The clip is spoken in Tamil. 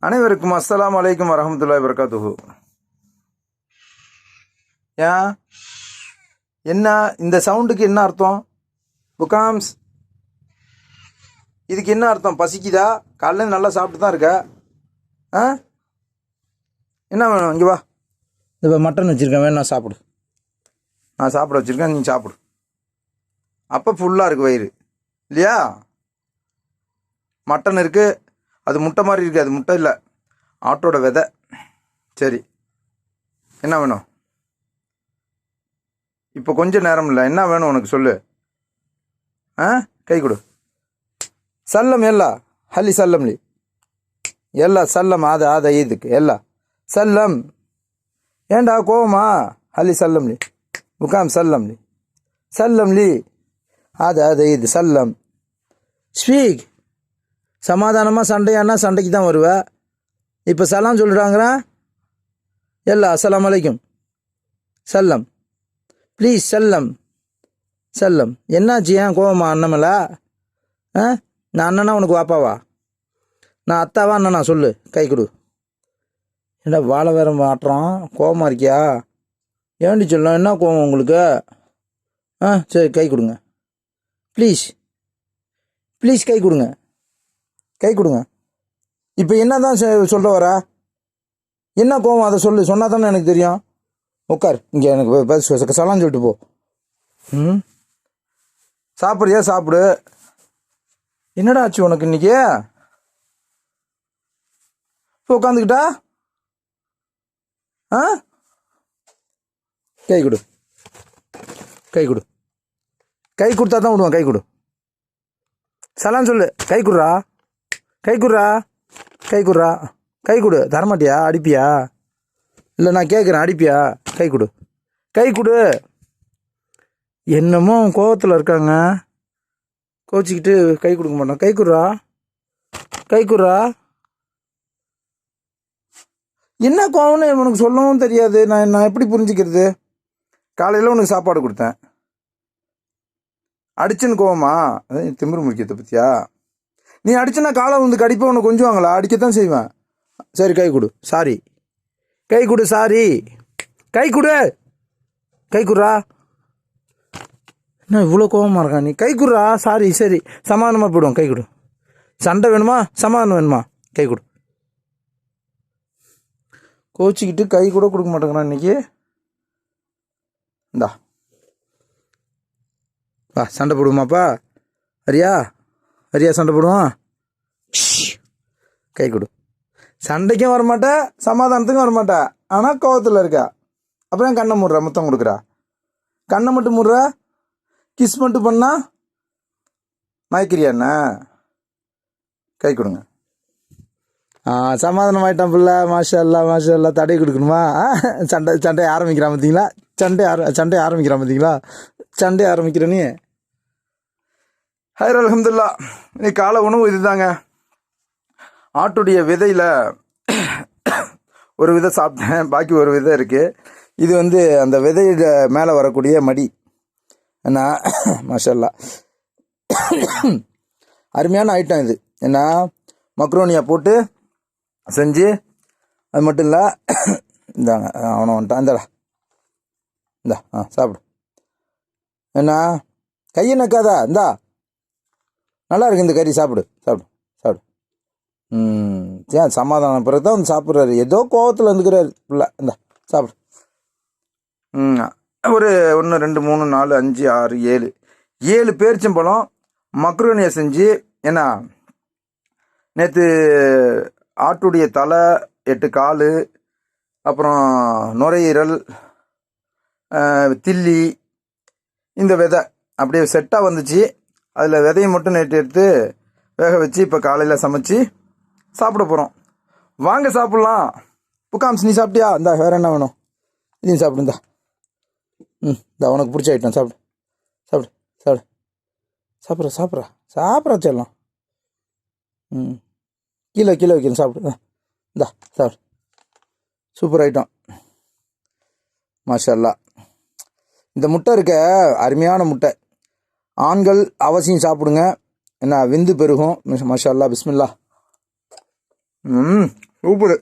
அனைவருக்கும் அஸ்ஸலாமு அலைக்கும் வரஹ்மத்துல்லாஹி வபரகாத்துஹு. ஏன் என்ன இந்த சவுண்டுக்கு என்ன அர்த்தம்? புகாம்ஸ், இதுக்கு என்ன அர்த்தம்? பசிக்குதா? காலைல நல்லா சாப்பிட்டு தான் இருக்க. ஆ, என்ன வேணும்? இங்கே வா. இப்போ மட்டன் வச்சுருக்கேன், வேணும் சாப்பிடு. நான் சாப்பிட வச்சுருக்கேன், நீ சாப்பிடு. அப்போ ஃபுல்லாக இருக்குது வயிறு இல்லையா? மட்டன் இருக்குது, அது முட்டை மாதிரி இருக்குது. அது முட்டை இல்லை, ஆட்டோட விதை. சரி, என்ன வேணும்? இப்போ கொஞ்சம் நேரம் இல்லை, என்ன வேணும் உனக்கு சொல்லு. ஆ, கை கொடு. சல்லம் எல்லா ஹலி சல்லம்லி எல்லா சல்லம் ஆத இதுக்கு எல்லா சல்லம். ஏண்டா கோவமா? ஹலி சல்லம்லி முகாம் சல்லம்லி சல்லம்லி ஆத இது சல்லம். ஸ்பீக். சமாதானமாக சண்டையானா சண்டைக்கு தான் வருவேன். இப்போ சலாம் சொல்லிடுறாங்கிறா. எல்லா அஸ்ஸலாமு அலைக்கும் சல்லம் ப்ளீஸ் சல்லம் சல்லம். என்னாச்சு? ஏன் கோவமா அண்ணமல? ஆ, நான் அண்ணனா உனக்கு வாப்பாவா? நான் அத்தாவா அண்ணனா சொல்லு. கை கொடு. ஏண்டா வாழை வேற மாட்டுறோம், கோவமாக இருக்கியா? ஏண்டி சொல்லலாம், என்ன கோவம் உங்களுக்கு? ஆ சரி, கை கொடுங்க ப்ளீஸ் ப்ளீஸ். கை கொடுங்க, கை கொடுங்க. இப்போ என்ன தான் சொல்ல வர? என்ன கோவம் அதை சொல்லு, சொன்னா தானே எனக்கு தெரியும். உட்கார் இங்கே, எனக்கு சலான்னு சொல்லிட்டு போ. ம், சாப்பிட்றியா? சாப்பிடு. என்னடா ஆச்சு உனக்கு இன்னைக்கு? இப்போ உட்காந்துக்கிட்டா? ஆ, கை கொடு, கை கொடு. கை கொடுத்தா தான் விடுவான். கை கொடு. சலான்னு சொல்லு. கை குடுறா, கை குடுறா, கை குடுறா. கை கொடு. தரமாட்டியா? அடிப்பியா? இல்லை, நான் கேட்குறேன், அடிப்பியா? கை கொடு, கை கொடு. என்னமோ கோவத்தில் இருக்காங்க, கோச்சிக்கிட்டு கை கொடுக்க மாட்டான். கை குடுறா, கை குடுறா. என்ன கோவம்னு உனக்கு சொல்லவும் தெரியாது. நான் எப்படி புரிஞ்சுக்கிறது? காலையில் உனக்கு சாப்பாடு கொடுத்தேன், அடிச்சுன்னு கோவமா? அதான் திமிரு முக்கியத்தை பற்றியா? நீ அடிச்சுன்னா காலை வந்து கடிப்பா உனக்கு கொஞ்சுவாங்களா? அடிக்கத்தான் செய்வேன். சரி, கை கொடு. சாரி, கை கொடு. சாரி, கை கொடு. கை குடுறா. என்ன இவ்வளோ கோவமாக இருக்கா நீ? கை குடுறா. சாரி, சரி, சமாதானமாக போயிடுவோம். கை கொடு. சண்டை வேணுமா சமாதானம் வேணுமா? கை கொடு. கோச்சிக்கிட்டு கை கூட கொடுக்க மாட்டேங்கிறான் இன்னைக்கு. இந்தா வா, சண்டை போடுவோமாப்பா? ஹரியா, ஹரியா சண்டை போடுவான். கை கொடு. சண்டைக்கும் வரமாட்டேன், சமாதானத்துக்கும் வரமாட்டேன். ஆனால் கோவத்தில் இருக்கா. அப்புறம் கண்ணை மூடுறா, முத்தம் கொடுக்குறா. கண்ணை மட்டும் மூடுறா, கிஸ் மட்டும் பண்ணா மயக்கிறியாண்ணா? கை கொடுங்க. சமாதானம் ஆகிட்டான் பிள்ளை. மாஷா அல்லா, மாஷா அல்லா. தடை கொடுக்கணுமா? சண்டை ஆரம்பிக்கிறான் பார்த்தீங்களா? சண்டை ஆரம்பிக்கிறான் பார்த்தீங்களா? சண்டை ஆரம்பிக்கிற நீ. ஹைர் அல்ஹம்துலில்லா. நீ காலை உணவு இதுதாங்க. ஆட்டுடைய விதையில் ஒரு விதை சாப்பிட்டேன், பாக்கி ஒரு விதை இருக்குது. இது அந்த விதையில் மேலே வரக்கூடிய மடி. என்ன மாஷா அல்லா, அருமையான ஐட்டம் இது. என்ன மக்ரோனியா போட்டு செஞ்சு, அது மட்டும் இல்லை. இந்தாங்க, அவனை வந்துட்டான். இந்தா சாப்பிடு. என்ன கையை நக்காதா? இந்தா, நல்லா இருக்கு இந்த கறி. சாப்பிடு, சாப்பிடு, சாப்பிடு. ஏன் சமாதானம் பிறகு தான் சாப்பிட்றாரு. ஏதோ கோவத்தில் வந்துக்கிறாரு பிள்ளை. இந்தா சாப்பிடு. ஒரு 1 2 3 4 5 6 7 பேரிச்சம்பழம் மக்ரோனியா செஞ்சு. ஏன்னா நேற்று ஆட்டுடைய தலை, 8 கால், அப்புறம் நுரையீரல், தில்லி, இந்த விதை அப்படியே செட்டாக வந்துச்சு. அதில் விதையை மட்டும் நேற்று எடுத்து வேக வச்சு இப்போ காலையில் சமைச்சு சாப்பிட போகிறோம். வாங்க சாப்பிட்லாம். புகாம்ஸ், நீ சாப்பிட்டியா? இந்தா வேறு என்ன வேணும்? இதையும் சாப்பிடு. இந்தா உனக்கு பிடிச்ச ஐட்டம். சாப்பிடு, சாப்பிடு, சாப்பிடு. சாப்பிட்றா செல்லம். கீழே வைக்கணும். சாப்பிடு. இந்தா சாப்பிடு. Super item. மாஷா அல்லா. இந்த முட்டை இருக்க, அருமையான முட்டை. ஆண்கள் அவசியம் சாப்பிடுங்க. என்ன விந்து பெருகும். மாஷா அல்லா. பிஸ்மில்லா. சூப்பர்.